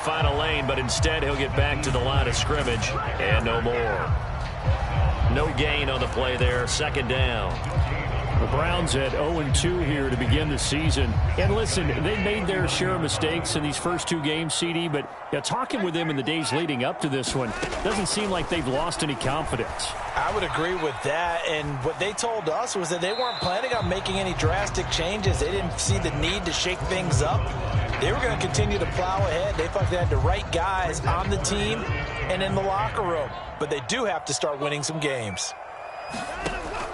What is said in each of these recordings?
find a lane, but instead he'll get back to the line of scrimmage and no more. No gain on the play there. Second down. The Browns at 0-2 here to begin the season. And listen, they made their share of mistakes in these first two games, CD, but talking with them in the days leading up to this one, doesn't seem like they've lost any confidence. I would agree with that, and what they told us was that they weren't planning on making any drastic changes. They didn't see the need to shake things up. They were going to continue to plow ahead. They thought they had the right guys on the team and in the locker room, but they do have to start winning some games.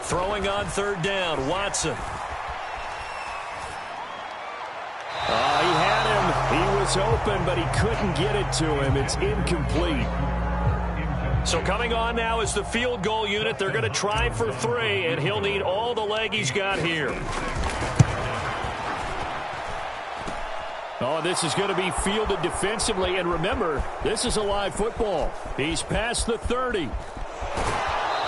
Throwing on third down, Watson. He had him. He was open, but he couldn't get it to him. It's incomplete. So coming on now is the field goal unit. They're going to try for 3, and he'll need all the leg he's got here. Oh, this is going to be fielded defensively. And remember, this is a live football. He's past the 30.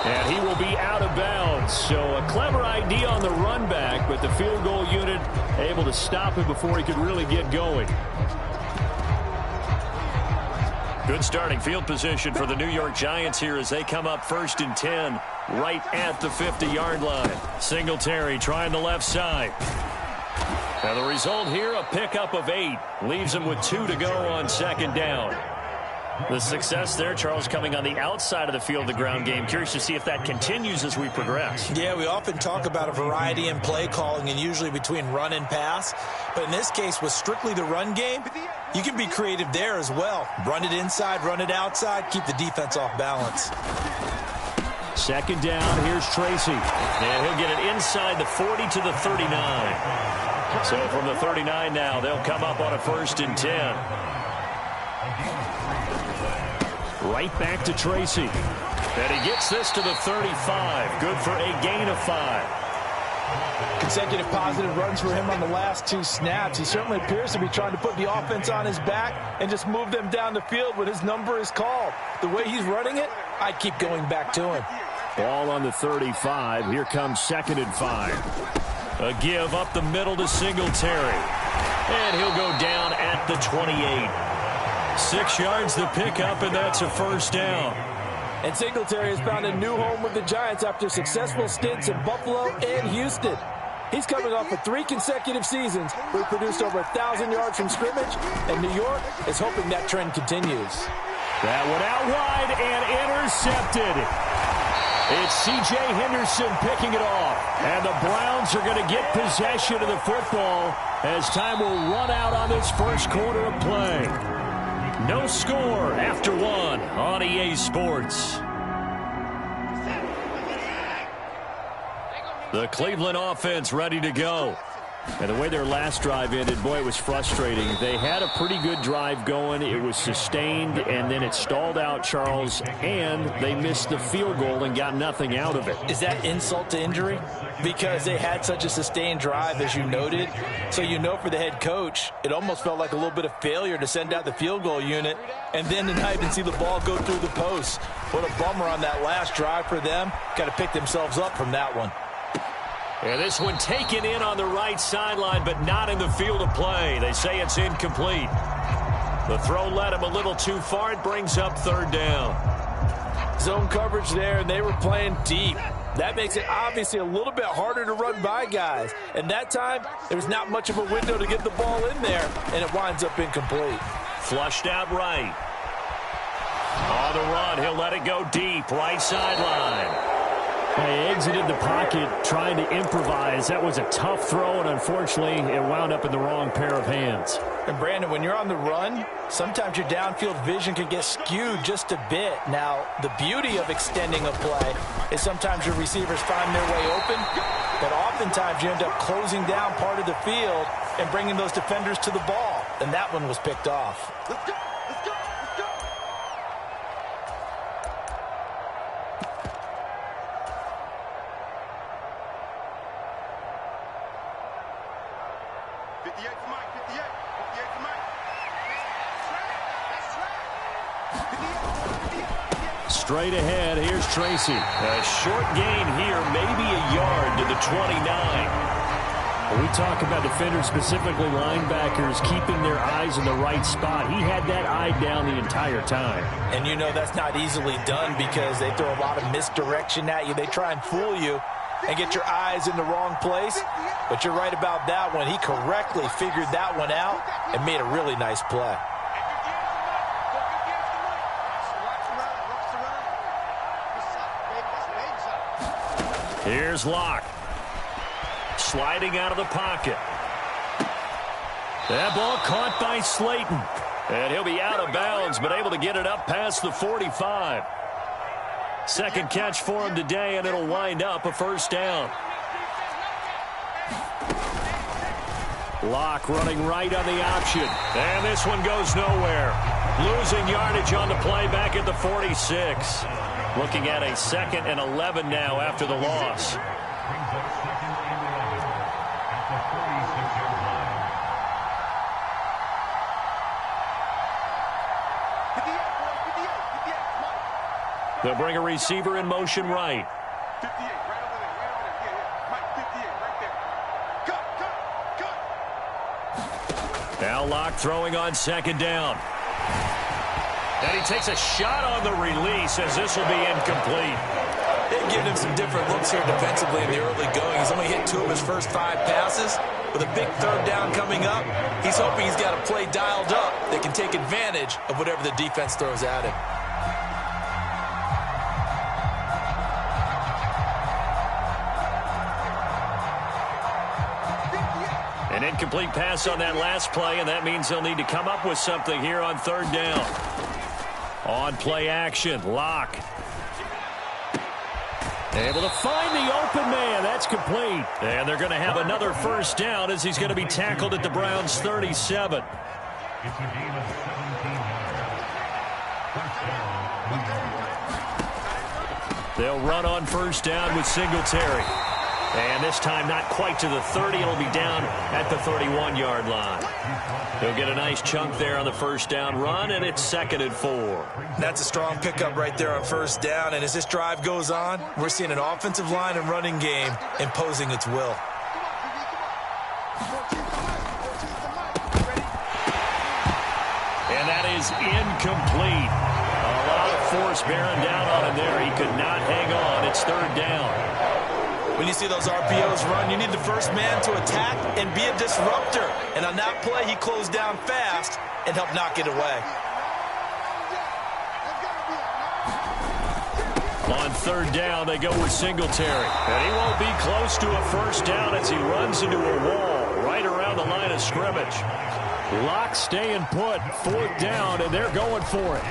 And he will be out of bounds. So a clever idea on the run back, but the field goal unit able to stop him before he could really get going. Good starting field position for the New York Giants here as they come up 1st and 10 right at the 50-yard line. Singletary trying the left side. Now the result here, a pickup of 8. Leaves him with 2 to go on second down. The success there, Charles, coming on the outside of the field, the ground game. Curious to see if that continues as we progress. Yeah, we often talk about a variety in play calling and usually between run and pass. But in this case, with strictly the run game, you can be creative there as well. Run it inside, run it outside, keep the defense off balance. Second down, here's Tracy. And he'll get it inside the 40 to the 39. So from the 39 now, they'll come up on a 1st and 10. Right back to Tracy. And he gets this to the 35. Good for a gain of 5. Consecutive positive runs for him on the last 2 snaps. He certainly appears to be trying to put the offense on his back and just move them down the field when his number is called. The way he's running it, I'd keep going back to him. Ball on the 35. Here comes 2nd and 5. A give up the middle to Singletary. And he'll go down at the 28. 6 yards the pickup, and that's a 1st down. And Singletary has found a new home with the Giants after successful stints in Buffalo and Houston. He's coming off of 3 consecutive seasons where he produced over 1,000 yards from scrimmage, and New York is hoping that trend continues. That one out wide and intercepted. It's C.J. Henderson picking it off. And the Browns are going to get possession of the football as time will run out on this first quarter of play. No score after 1 on EA Sports. The Cleveland offense ready to go. And the way their last drive ended, boy, it was frustrating. They had a pretty good drive going. It was sustained, and then it stalled out, Charles, and they missed the field goal and got nothing out of it. Is that insult to injury? Because they had such a sustained drive, as you noted. So you know for the head coach, it almost felt like a little bit of failure to send out the field goal unit and then to not even see the ball go through the post. What a bummer on that last drive for them. Got to pick themselves up from that one. And this one taken in on the right sideline, but not in the field of play. They say it's incomplete. The throw led him a little too far. It brings up 3rd down. Zone coverage there, and they were playing deep. That makes it obviously a little bit harder to run by guys. And that time, there was not much of a window to get the ball in there, and it winds up incomplete. Flushed out right. On the run, he'll let it go deep, right sideline. They exited the pocket trying to improvise. That was a tough throw, and unfortunately, it wound up in the wrong pair of hands. And Brandon, when you're on the run, sometimes your downfield vision can get skewed just a bit. Now, the beauty of extending a play is sometimes your receivers find their way open, but oftentimes you end up closing down part of the field and bringing those defenders to the ball. And that one was picked off. Let's go. Straight ahead, here's Tracy. A short gain here, maybe a yard to the 29. We talk about defenders, specifically linebackers, keeping their eyes in the right spot. He had that eye down the entire time. And you know that's not easily done because they throw a lot of misdirection at you. They try and fool you and get your eyes in the wrong place. But you're right about that one. He correctly figured that one out and made a really nice play. Here's Locke. Sliding out of the pocket. That ball caught by Slayton. And he'll be out of bounds, but able to get it up past the 45. Second catch for him today, and it'll wind up a first down. Locke running right on the option. And this one goes nowhere. Losing yardage on the play back at the 46. Looking at a 2nd and 11 now after the loss. They'll bring a receiver in motion right. 58, right over there, Mike, 58, right there. Cut. Now Locke throwing on 2nd down. And he takes a shot on the release as this will be incomplete. They've given him some different looks here defensively in the early going. He's only hit 2 of his first 5 passes. With a big 3rd down coming up, he's hoping he's got a play dialed up that can take advantage of whatever the defense throws at him. An incomplete pass on that last play, and that means they'll need to come up with something here on 3rd down. On play action, Locke. Able to find the open man. That's complete. And they're going to have another first down as he's going to be tackled at the Browns' 37. It's a game of 17 yards. They'll run on first down with Singletary. And this time not quite to the 30. It'll be down at the 31-yard line. They'll get a nice chunk there on the first down run, and it's 2nd and 4. That's a strong pickup right there on first down. And as this drive goes on, we're seeing an offensive line and running game imposing its will. And that is incomplete. A lot of force bearing down on him there. He could not hang on. It's 3rd down. When you see those RPOs run, you need the first man to attack and be a disruptor. And on that play, he closed down fast and helped knock it away. On 3rd down, they go with Singletary. And he won't be close to a first down as he runs into a wall right around the line of scrimmage. Locke staying put. 4th down, and they're going for it.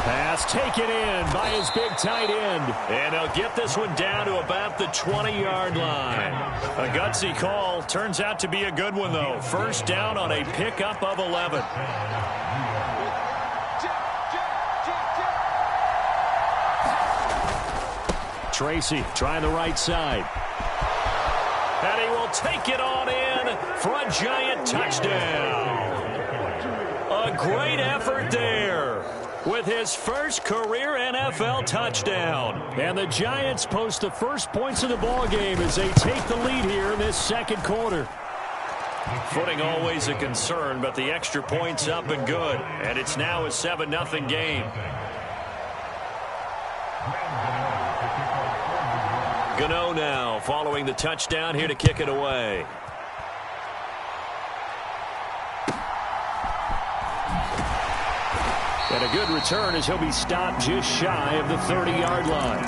Pass taken in by his big tight end. And they'll get this one down to about the 20-yard line. A gutsy call. Turns out to be a good one, though. First down on a pickup of 11. Tracy trying the right side. And he will take it on in for a Giant touchdown. A great effort there with his first career NFL touchdown. And the Giants post the first points of the ballgame as they take the lead here in this 2nd quarter. Footing always a concern, but the extra point's up and good. And it's now a 7-0 game. Gano now following the touchdown here to kick it away. And a good return as he'll be stopped just shy of the 30-yard line.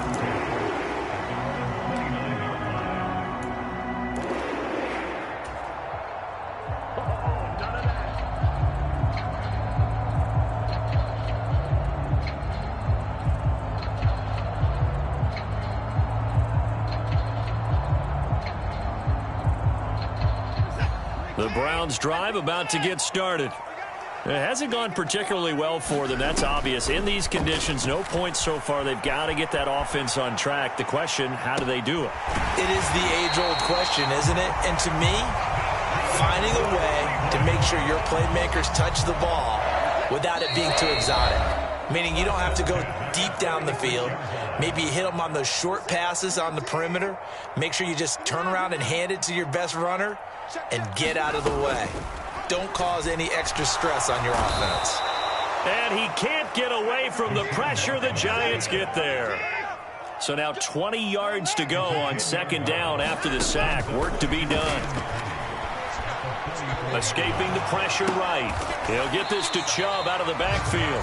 The Browns drive about to get started. It hasn't gone particularly well for them. That's obvious. In these conditions, no points so far. They've got to get that offense on track. The question, how do they do it? It is the age-old question, isn't it? And to me, finding a way to make sure your playmakers touch the ball without it being too exotic. Meaning you don't have to go deep down the field. Maybe you hit them on those short passes on the perimeter. Make sure you just turn around and hand it to your best runner and get out of the way. Don't cause any extra stress on your offense. And he can't get away from the pressure. The Giants get there. So now 20 yards to go on second down after the sack. Work to be done. Escaping the pressure right. He'll get this to Chubb out of the backfield.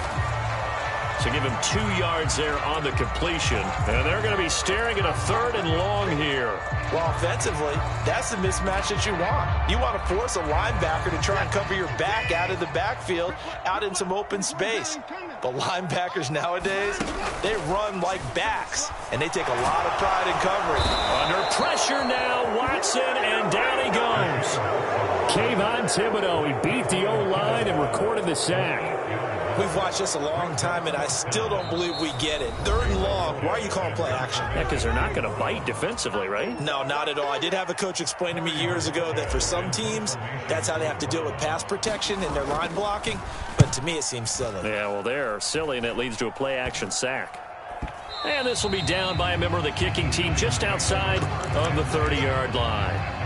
So give him 2 yards there on the completion. And they're going to be staring at a 3rd and long here. Well, offensively, that's the mismatch that you want. You want to force a linebacker to try and cover your back out of the backfield, out in some open space. But linebackers nowadays, they run like backs, and they take a lot of pride in covering. Under pressure now, Watson, and down he goes. Kayvon Thibodeau, he beat the O-line and recorded the sack. We've watched this a long time, and I still don't believe we get it. 3rd and long. Why are you calling play action? Yeah, because they're not going to bite defensively, right? No, not at all. I did have a coach explain to me years ago that for some teams, that's how they have to deal with pass protection and their line blocking. But to me, it seems silly. Yeah, well, they're silly, and it leads to a play-action sack. And this will be down by a member of the kicking team just outside of the 30-yard line.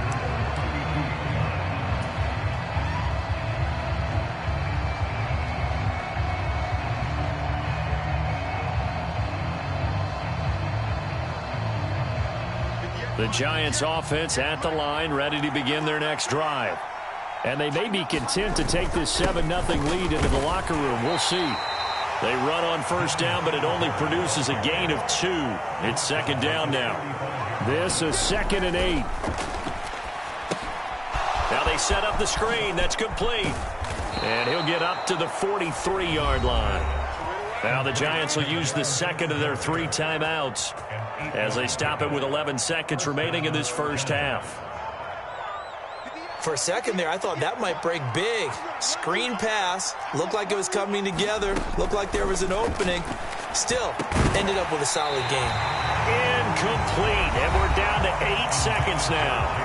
The Giants offense at the line, ready to begin their next drive. And they may be content to take this 7-0 lead into the locker room. We'll see. They run on first down, but it only produces a gain of 2. It's second down now. This is 2nd and 8. Now they set up the screen. That's complete. And he'll get up to the 43-yard line. Now the Giants will use the second of their 3 timeouts as they stop it with 11 seconds remaining in this first half. For a second there, I thought that might break big. Screen pass. Looked like it was coming together. Looked like there was an opening. Still, ended up with a solid game. Incomplete. And we're down to 8 seconds now.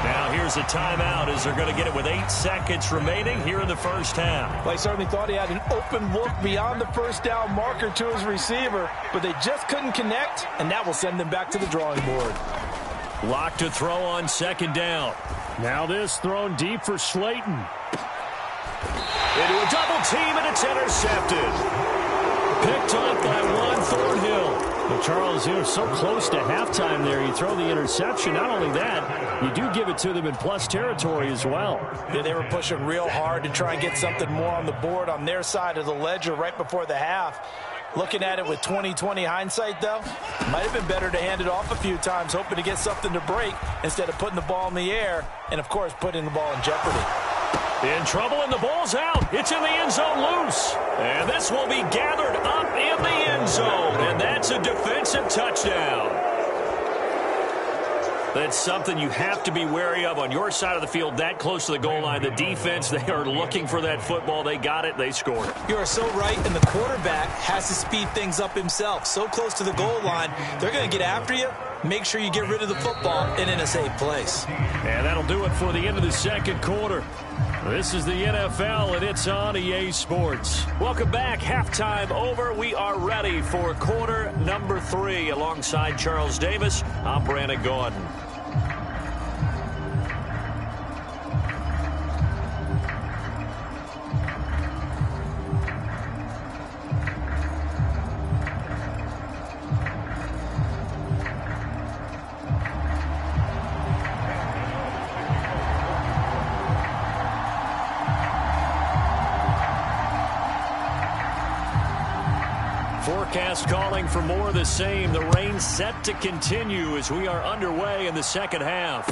Now here's a timeout as they're going to get it with 8 seconds remaining here in the first half. Well, he certainly thought he had an open look beyond the first down marker to his receiver, but they just couldn't connect, and that will send them back to the drawing board. Lock to throw on second down. Now this thrown deep for Slayton. Into a double team, and it's intercepted. Picked off by Juan Thornhill. But Charles, you're so close to halftime there. You throw the interception. Not only that, you do give it to them in plus territory as well. Yeah, they were pushing real hard to try and get something more on the board on their side of the ledger right before the half. Looking at it with 20/20 hindsight, though, might have been better to hand it off a few times, hoping to get something to break instead of putting the ball in the air and, of course, putting the ball in jeopardy. In trouble, and the ball's out. It's in the end zone loose. And this will be gathered up in the end zone. And that's a defensive touchdown. That's something you have to be wary of on your side of the field, that close to the goal line. The defense, they are looking for that football. They got it. They scored it. You are so right, and the quarterback has to speed things up himself. So close to the goal line, they're going to get after you. Make sure you get rid of the football and in a safe place. And that'll do it for the end of the second quarter. This is the NFL, and it's on EA Sports. Welcome back. Halftime over. We are ready for quarter number 3. Alongside Charles Davis, I'm Brandon Gordon. Forecast calling for more of the same. The rain set to continue as we are underway in the second half.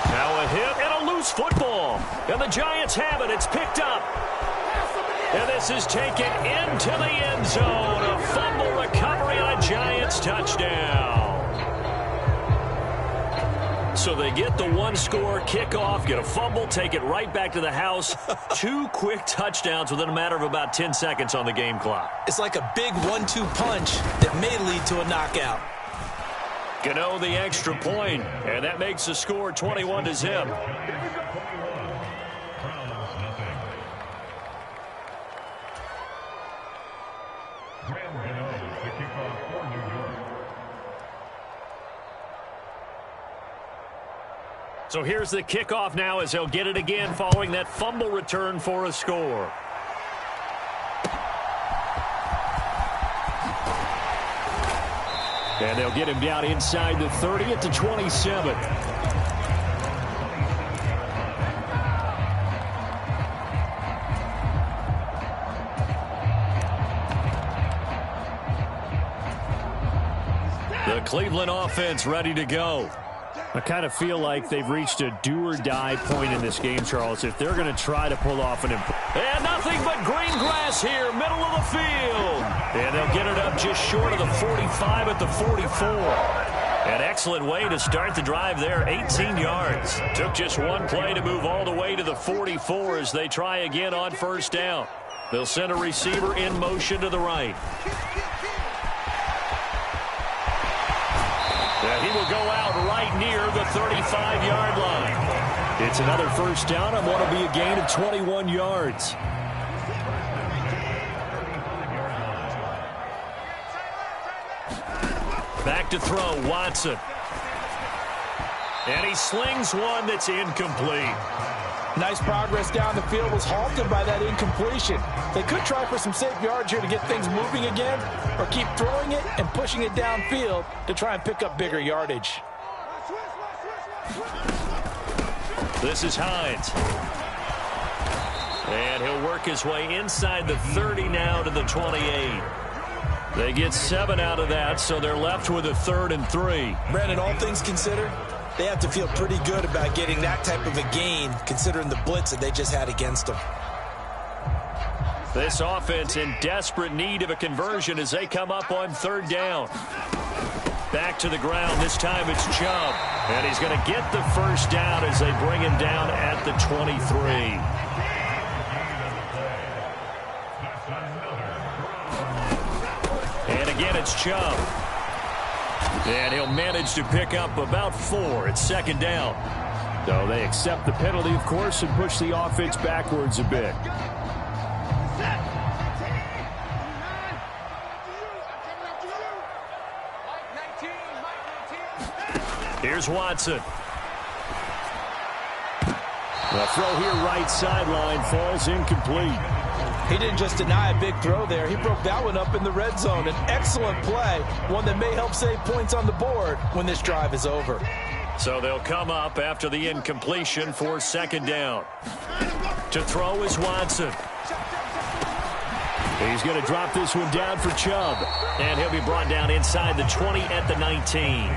Now a hit and a loose football. And the Giants have it. It's picked up. And this is taken into the end zone. A fumble recovery and a Giants touchdown. So they get the 1-score kickoff, get a fumble, take it right back to the house. 2 quick touchdowns within a matter of about 10 seconds on the game clock. It's like a big 1-2 punch that may lead to a knockout. Gano the extra point, and that makes the score 21-0. So here's the kickoff now as he'll get it again following that fumble return for a score. And they'll get him down inside the 30 at the 27. The Cleveland offense ready to go. I kind of feel like they've reached a do-or-die point in this game, Charles, if they're going to try to pull off an and nothing but green grass here, middle of the field. And they'll get it up just short of the 45 at the 44. An excellent way to start the drive there, 18 yards. Took just one play to move all the way to the 44 as they try again on first down. They'll send a receiver in motion to the right. And he will go out right near the 35-yard line. It's another first down on what will be a gain of 21 yards. Back to throw, Watson. And he slings one that's incomplete. Nice progress down the field, was halted by that incompletion. They could try for some safe yards here to get things moving again, or keep throwing it and pushing it downfield to try and pick up bigger yardage. This is Hines. And he'll work his way inside the 30 now to the 28. They get 7 out of that, so they're left with a 3rd and 3. Brandon, all things considered, they have to feel pretty good about getting that type of a gain, considering the blitz that they just had against them. This offense in desperate need of a conversion as they come up on 3rd down. Back to the ground. This time it's Chubb. And he's going to get the first down as they bring him down at the 23. And again, it's Chubb. And he'll manage to pick up about 4 at 2nd down. So they accept the penalty, of course, and push the offense backwards a bit. Here's Watson. The throw here right sideline falls incomplete. He didn't just deny a big throw there. He broke that one up in the red zone. An excellent play, one that may help save points on the board when this drive is over. So they'll come up after the incompletion for 2nd down. To throw is Watson. He's going to drop this one down for Chubb. And he'll be brought down inside the 20 at the 19.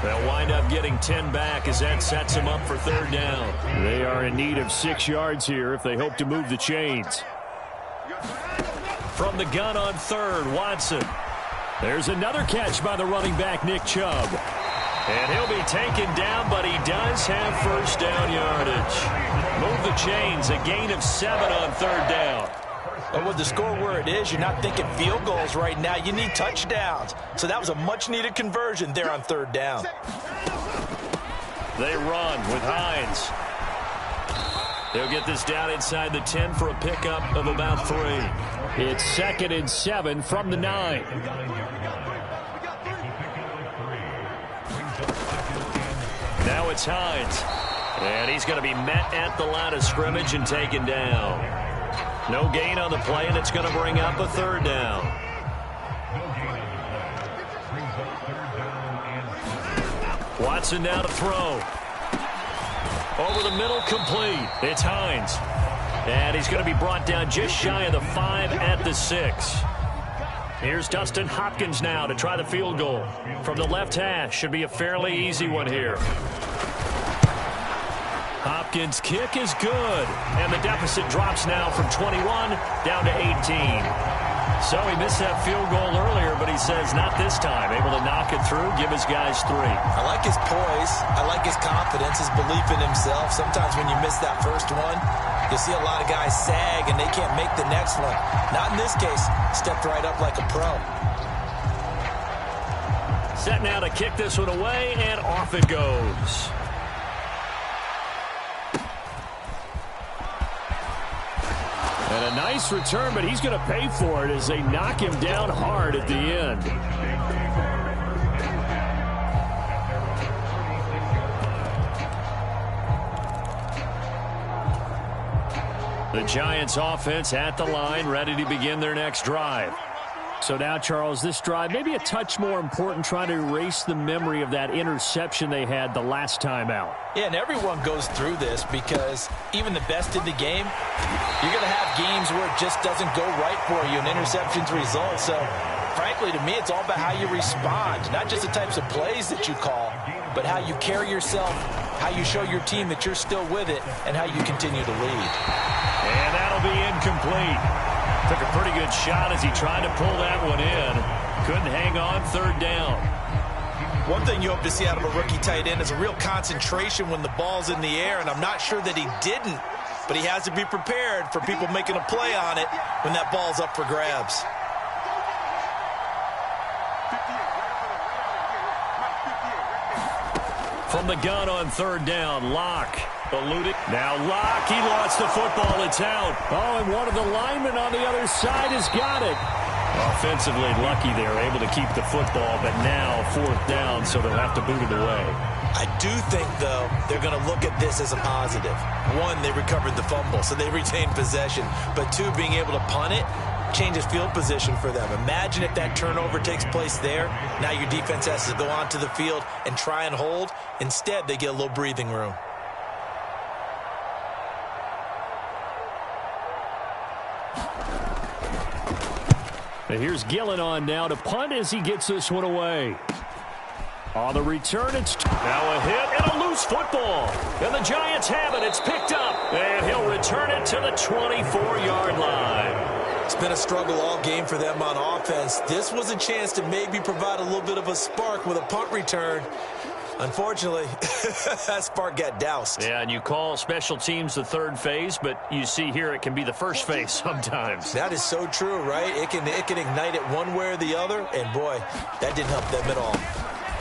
They'll wind up getting 10 back as that sets them up for 3rd down. They are in need of 6 yards here if they hope to move the chains. From the gun on 3rd, Watson. There's another catch by the running back, Nick Chubb. And he'll be taken down, but he does have first down yardage. Move the chains, a gain of 7 on 3rd down. And with the score where it is, you're not thinking field goals right now. You need touchdowns. So that was a much-needed conversion there on 3rd down. They run with Hines. They'll get this down inside the 10 for a pickup of about 3. It's 2nd and 7 from the 9. Now it's Hines. And he's going to be met at the line of scrimmage and taken down. No gain on the play, and it's going to bring up a 3rd down. Watson now to throw. Over the middle, complete. It's Hines. And he's going to be brought down just shy of the 5 at the 6. Here's Dustin Hopkins now to try the field goal. From the left hash, should be a fairly easy one here. Hopkins' kick is good. And the deficit drops now from 21 down to 18. So he missed that field goal earlier, but he says not this time. Able to knock it through, give his guys 3. I like his poise. I like his confidence, his belief in himself. Sometimes when you miss that first one, you'll see a lot of guys sag and they can't make the next one. Not in this case. Stepped right up like a pro. Set now to kick this one away, and off it goes. And a nice return, but he's going to pay for it as they knock him down hard at the end. The Giants offense at the line, ready to begin their next drive. So now, Charles, this drive maybe a touch more important, trying to erase the memory of that interception they had the last time out. Yeah, and everyone goes through this because even the best in the game, you're going to have games where it just doesn't go right for you, and interceptions result. So, frankly, to me, it's all about how you respond, not just the types of plays that you call, but how you carry yourself, how you show your team that you're still with it, and how you continue to lead. And that'll be incomplete. Took a pretty good shot as he tried to pull that one in. Couldn't hang on, third down. One thing you hope to see out of a rookie tight end is a real concentration when the ball's in the air, and I'm not sure that he didn't, but he has to be prepared for people making a play on it when that ball's up for grabs. From the gun on third down, Locke eluded. Now Locke, he lost the football. It's out. Oh, and one of the linemen on the other side has got it. Offensively lucky they were able to keep the football, but now fourth down, so they'll have to boot it away. I do think, though, they're going to look at this as a positive. One, they recovered the fumble, so they retained possession. But two, being able to punt it changes field position for them. Imagine if that turnover takes place there. Now your defense has to go onto the field and try and hold. Instead, they get a little breathing room. And here's Gillen on now to punt as he gets this one away. On the return, it's now a hit and a loose football. And the Giants have it. It's picked up. And he'll return it to the 24-yard line. It's been a struggle all game for them on offense. This was a chance to maybe provide a little bit of a spark with a punt return. Unfortunately, that spark got doused. Yeah, and you call special teams the third phase, but you see here it can be the first phase sometimes. That is so true, right? It can ignite it one way or the other, and boy, that didn't help them at all.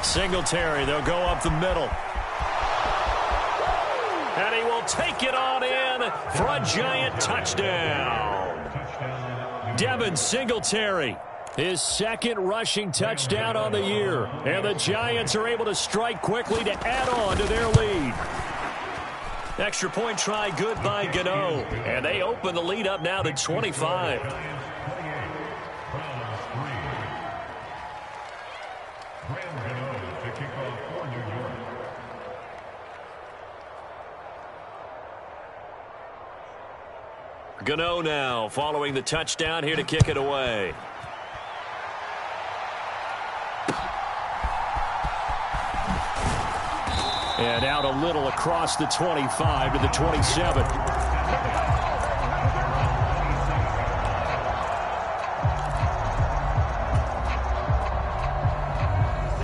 Singletary, they'll go up the middle. And he will take it on in for a Giant touchdown. Devin Singletary, his second rushing touchdown on the year. And the Giants are able to strike quickly to add on to their lead. Extra point try good by Gano. And they open the lead up now to 25. Gano now following the touchdown here to kick it away. And out a little across the 25 to the 27.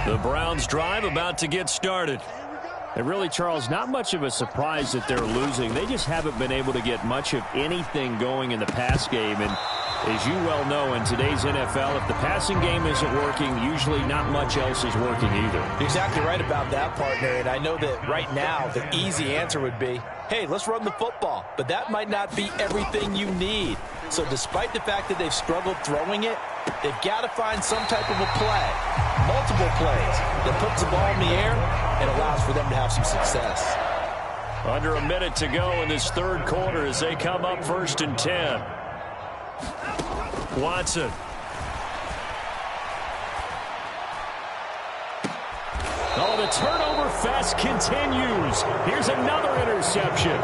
The Browns drive about to get started. And really, Charles, not much of a surprise that they're losing. They just haven't been able to get much of anything going in the pass game. And as you well know, in today's NFL, if the passing game isn't working, usually not much else is working either. You're exactly right about that, partner. And I know that right now the easy answer would be, hey, let's run the football. But that might not be everything you need. So despite the fact that they've struggled throwing it, they've got to find some type of a play, multiple plays, that puts the ball in the air and allows for them to have some success. Under a minute to go in this third quarter as they come up 1st and 10. Watson. Oh, the turnover fest continues. Here's another interception.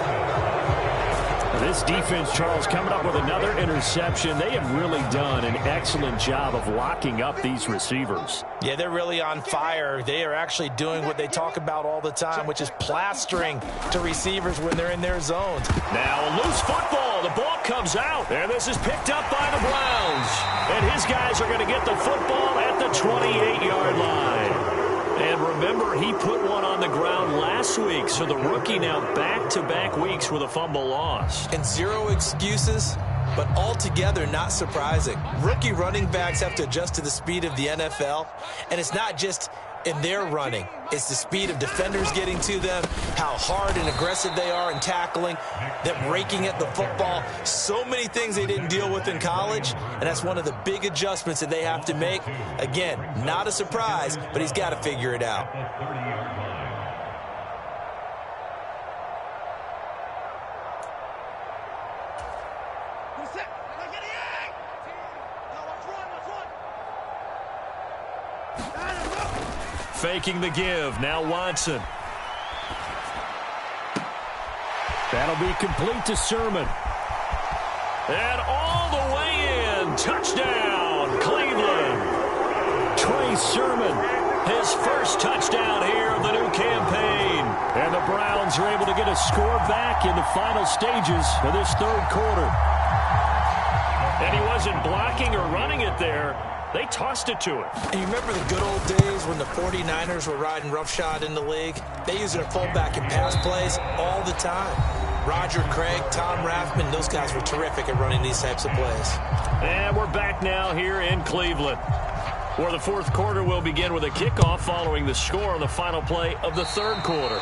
This defense, Charles, coming up with another interception. They have really done an excellent job of locking up these receivers. Yeah, they're really on fire. They are actually doing what they talk about all the time, which is plastering to receivers when they're in their zones. Now a loose football. The ball comes out. And this is picked up by the Browns. And his guys are going to get the football at the 28-yard line. And remember, he put one on the ground last week, so the rookie now back-to-back weeks with a fumble loss. And zero excuses, but altogether not surprising. Rookie running backs have to adjust to the speed of the NFL, and it's not just in their running. It's the speed of defenders getting to them, how hard and aggressive they are in tackling, them raking at the football. So many things they didn't deal with in college, and that's one of the big adjustments that they have to make. Again, not a surprise, but he's got to figure it out. Faking the give. Now Watson. That'll be complete to Sermon. And all the way in. Touchdown, Cleveland. Trey Sermon. His first touchdown here of the new campaign. And the Browns are able to get a score back in the final stages of this third quarter. And he wasn't blocking or running it there. They tossed it to him. And you remember the good old days when the 49ers were riding roughshod in the league? They used their fullback in pass plays all the time. Roger Craig, Tom Rathman, those guys were terrific at running these types of plays. And we're back now here in Cleveland, where the fourth quarter will begin with a kickoff following the score on the final play of the third quarter.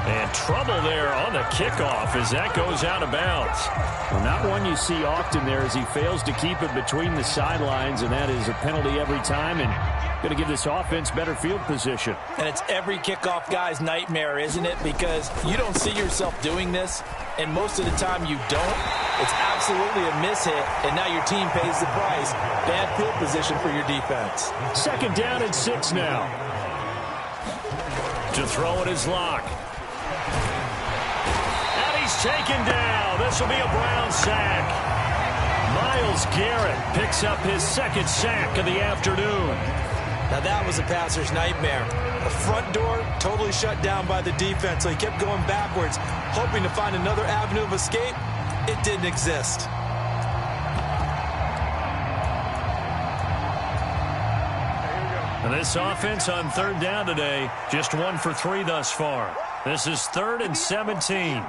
And trouble there on the kickoff as that goes out of bounds. Well, not one you see often there as he fails to keep it between the sidelines, and that is a penalty every time and going to give this offense better field position. And it's every kickoff guy's nightmare, isn't it? Because you don't see yourself doing this, and most of the time you don't. It's absolutely a mishit, and now your team pays the price. Bad field position for your defense. Second down and 6 now. To throw it is Locke. And he's taken down. This will be a Brown sack. Myles Garrett picks up his second sack of the afternoon. Now that was a passer's nightmare. The front door totally shut down by the defense, so he kept going backwards, hoping to find another avenue of escape. It didn't exist. And this offense on third down today, just 1 for 3 thus far. This is 3rd and 17.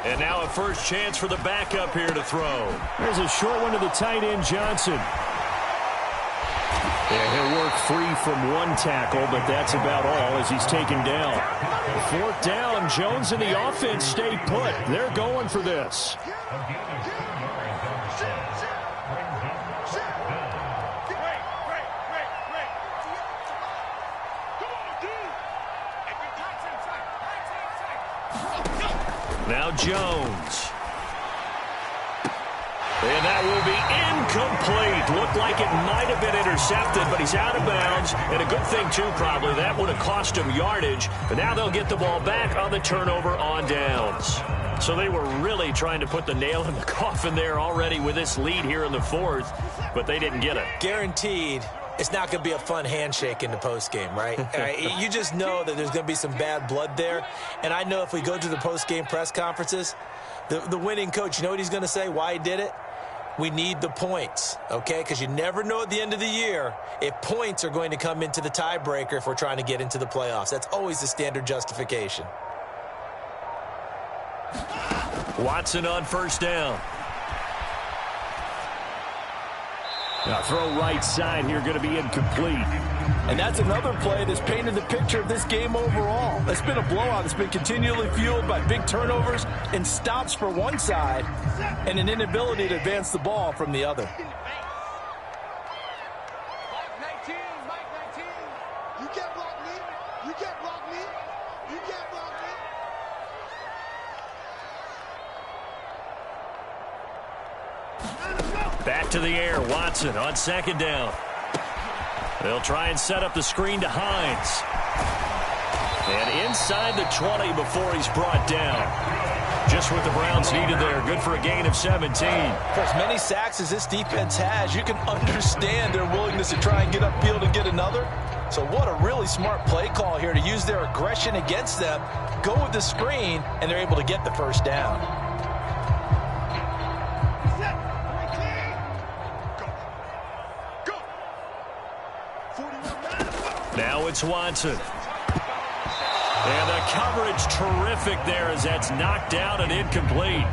And now a first chance for the backup here to throw. There's a short one to the tight end, Johnson. Yeah, he'll work free from one tackle, but that's about all as he's taken down. Fourth down, Jones and the offense stay put. They're going for this. Now Jones. And that will be incomplete. Looked like it might have been intercepted, but he's out of bounds. And a good thing, too, probably. That would have cost him yardage. But now they'll get the ball back on the turnover on downs. So they were really trying to put the nail in the coffin there already with this lead here in the fourth, but they didn't get it. Guaranteed, it's not going to be a fun handshake in the postgame, right? You just know that there's going to be some bad blood there. And I know if we go to the postgame press conferences, the winning coach, you know what he's going to say, why he did it? We need the points, okay? Because you never know at the end of the year if points are going to come into the tiebreaker if we're trying to get into the playoffs. That's always the standard justification. Watson on first down. Now throw right side here, going to be incomplete. And that's another play that's painted the picture of this game overall. It's been a blowout. It's been continually fueled by big turnovers and stops for one side and an inability to advance the ball from the other. Back to the air, Watson on second down. They'll try and set up the screen to Hines. And inside the 20 before he's brought down. Just what the Browns needed there. Good for a gain of 17. For as many sacks as this defense has, you can understand their willingness to try and get upfield and get another. So what a really smart play call here to use their aggression against them, go with the screen, and they're able to get the first down. Now it's Watson. And the coverage terrific there as that's knocked down and incomplete.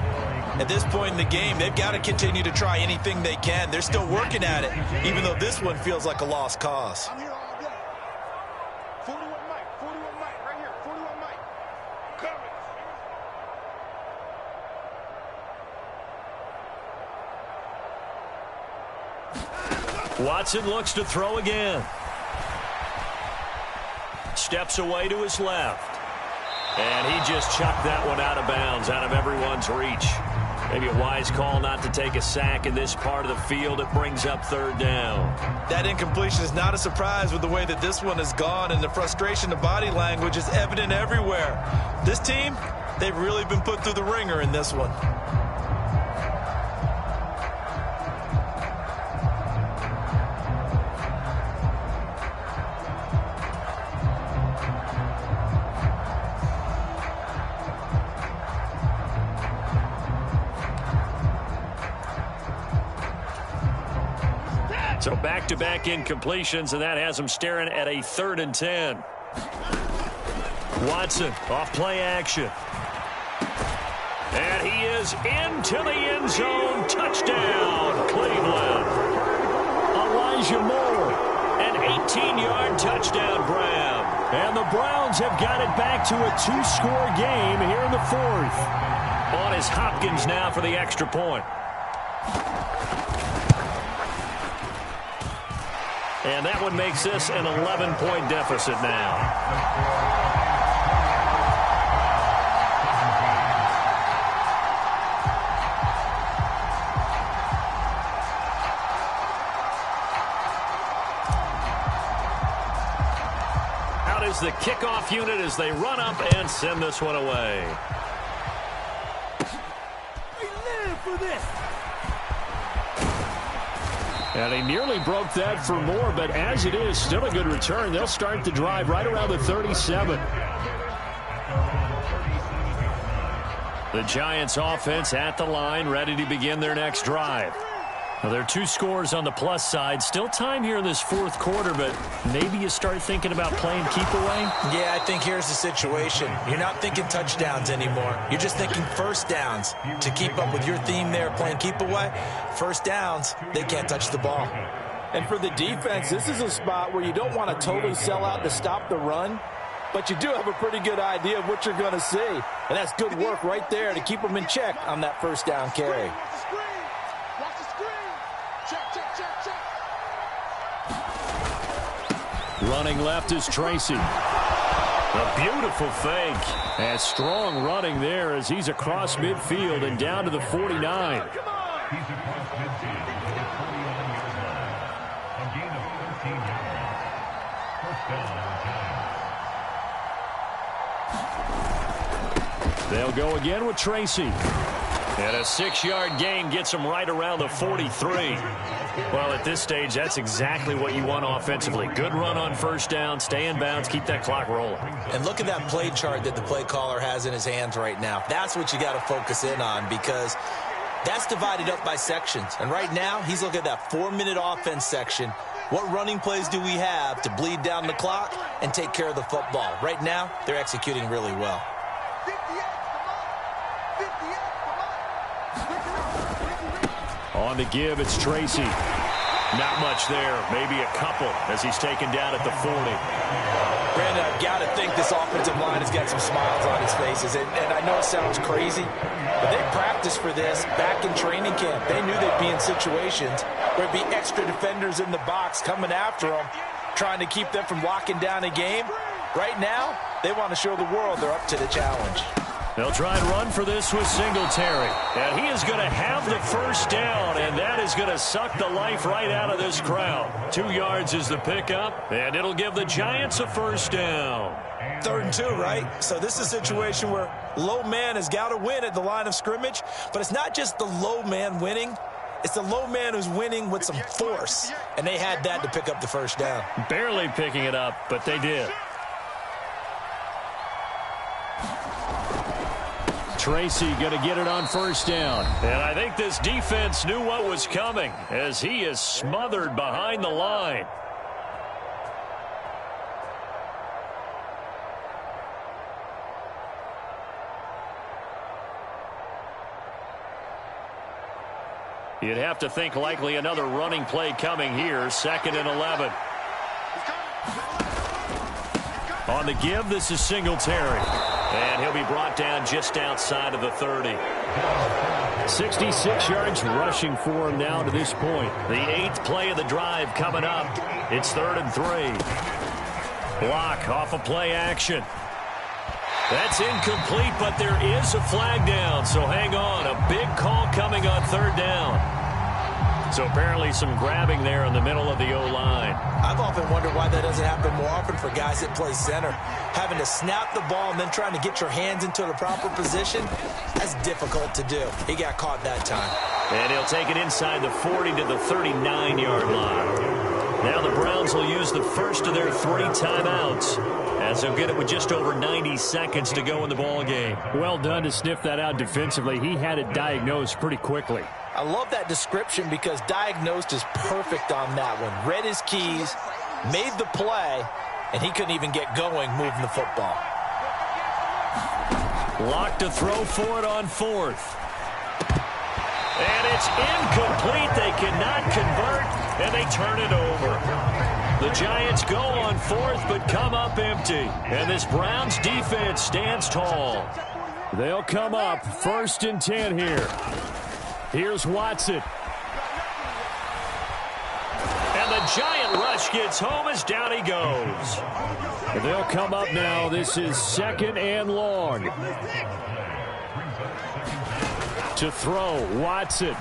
At this point in the game, they've got to continue to try anything they can. They're still working at it, even though this one feels like a lost cause. I'm here all day. 41 Mike, right here, 41 Mike. Coverage. Watson looks to throw again. Steps away to his left. And he just chucked that one out of bounds, out of everyone's reach. Maybe a wise call not to take a sack in this part of the field. It brings up third down. That incompletion is not a surprise with the way that this one has gone, and the frustration, the body language is evident everywhere. This team, they've really been put through the ringer in this one. So back-to-back incompletions, and that has them staring at a 3rd and 10. Watson off play action. And he is into the end zone. Touchdown, Cleveland. Elijah Moore. An 18-yard touchdown, Brown. And the Browns have got it back to a 2-score game here in the 4th. On is Hopkins now for the extra point. And that one makes this an 11-point deficit now. Out is the kickoff unit as they run up and send this one away. We live for this. And he nearly broke that for more, but as it is, still a good return. They'll start the drive right around the 37. The Giants offense at the line, ready to begin their next drive. Well, there are 2 scores on the plus side. Still time here in this 4th quarter, but maybe you start thinking about playing keep away? Yeah, I think here's the situation. You're not thinking touchdowns anymore. You're just thinking first downs. To keep up with your theme there, playing keep away, first downs, they can't touch the ball. And for the defense, this is a spot where you don't want to totally sell out to stop the run, but you do have a pretty good idea of what you're going to see. And that's good work right there to keep them in check on that first down carry. Running left is Tracy. A beautiful fake. And strong running there as he's across midfield and down to the 49. They'll go again with Tracy. And a 6-yard gain gets him right around the 43. Well, at this stage, that's exactly what you want offensively. Good run on first down, stay in bounds, keep that clock rolling. And look at that play chart that the play caller has in his hands right now. That's what you got to focus in on, because that's divided up by sections. And right now, he's looking at that 4-minute offense section. What running plays do we have to bleed down the clock and take care of the football? Right now, they're executing really well. On the give, it's Tracy. Not much there, maybe a couple as he's taken down at the 40. Brandon, I've got to think this offensive line has got some smiles on his faces. And I know it sounds crazy, but they practiced for this back in training camp. They knew they'd be in situations where there'd be extra defenders in the box coming after them, trying to keep them from locking down a game. Right now, they want to show the world they're up to the challenge. They'll try and run for this with Singletary. And he is going to have the first down, and that is going to suck the life right out of this crowd. 2 yards is the pickup, and it'll give the Giants a first down. 3rd and 2, right? So this is a situation where low man has got to win at the line of scrimmage, but it's not just the low man winning. It's the low man who's winning with some force, and they had that to pick up the first down. Barely picking it up, but they did. Tracy going to get it on first down. And I think this defense knew what was coming as he is smothered behind the line. You'd have to think likely another running play coming here. 2nd and 11. On the give, this is Singletary. And he'll be brought down just outside of the 30. 66 yards rushing for him now to this point. The 8th play of the drive coming up. It's 3rd and 3. Block off of play action. That's incomplete, but there is a flag down, so hang on. A big call coming on third down. So apparently some grabbing there in the middle of the O-line. I've often wondered why that doesn't happen more often for guys that play center. Having to snap the ball and then trying to get your hands into the proper position, that's difficult to do. He got caught that time. And he'll take it inside the 40 to the 39-yard line. Now the Browns will use the first of their 3 timeouts, as they'll get it with just over 90 seconds to go in the ball game. Well done to sniff that out defensively. He had it diagnosed pretty quickly. I love that description because diagnosed is perfect on that one. Read his keys, made the play, and he couldn't even get going moving the football. Locked to throw for it on 4th. And it's incomplete. They cannot convert, and they turn it over. The Giants go on 4th, but come up empty. And this Browns defense stands tall. They'll come up 1st and 10 here. Here's Watson. And the Giant rush gets home as down he goes. They'll come up now. This is 2nd and long. To throw, Watson.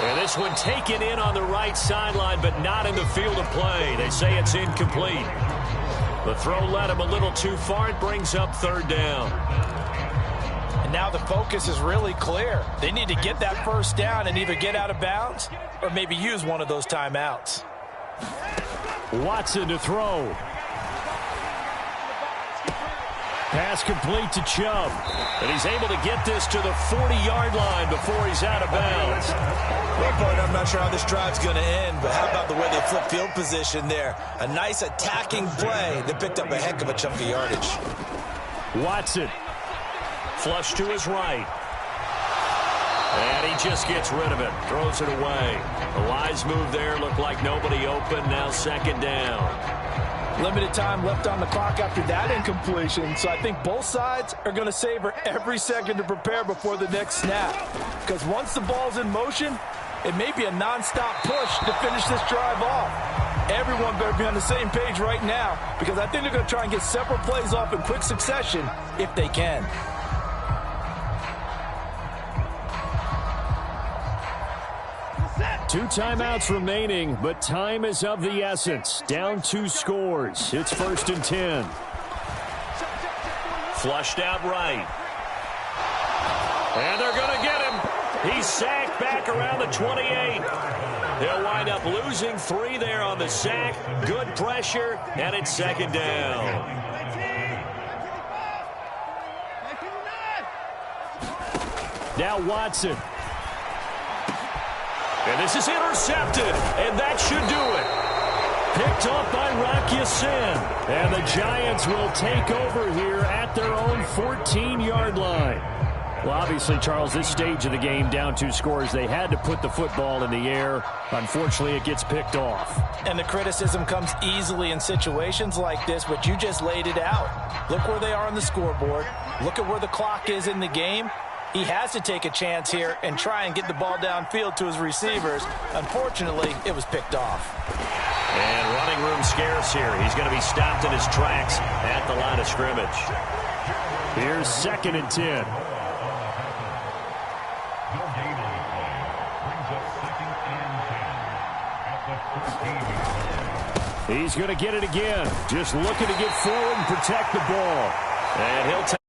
And this one taken in on the right sideline, but not in the field of play. They say it's incomplete. The throw led him a little too far. It brings up 3rd down. And now the focus is really clear. They need to get that 1st down and either get out of bounds or maybe use one of those timeouts. Watson to throw. Pass complete to Chubb. And he's able to get this to the 40-yard line before he's out of bounds. Well, partner, I'm not sure how this drive's going to end, but how about the way they flip field position there? A nice attacking play that picked up a heck of a chunk of yardage. Watson. Flush to his right. And he just gets rid of it. Throws it away. A wise move there. Looked like nobody open. Now 2nd down. Limited time left on the clock after that incompletion, so I think both sides are going to savor every second to prepare before the next snap. Because once the ball's in motion, it may be a nonstop push to finish this drive off. Everyone better be on the same page right now, because I think they're going to try and get several plays off in quick succession if they can. Two timeouts remaining, but time is of the essence. Down 2 scores. It's 1st and 10. Flushed out right. And they're going to get him. He's sacked back around the 28. They'll wind up losing 3 there on the sack. Good pressure, and it's 2nd down. Now Watson. And this is intercepted, and that should do it. Picked off by Rocky Sin. And the Giants will take over here at their own 14-yard line. Well, obviously, Charles, this stage of the game, down 2 scores, they had to put the football in the air. Unfortunately, it gets picked off. And the criticism comes easily in situations like this, but you just laid it out. Look where they are on the scoreboard. Look at where the clock is in the game. He has to take a chance here and try and get the ball downfield to his receivers. Unfortunately, it was picked off. And running room scarce here. He's going to be stopped in his tracks at the line of scrimmage. Here's 2nd and 10. He's going to get it again. Just looking to get forward and protect the ball. And he'll take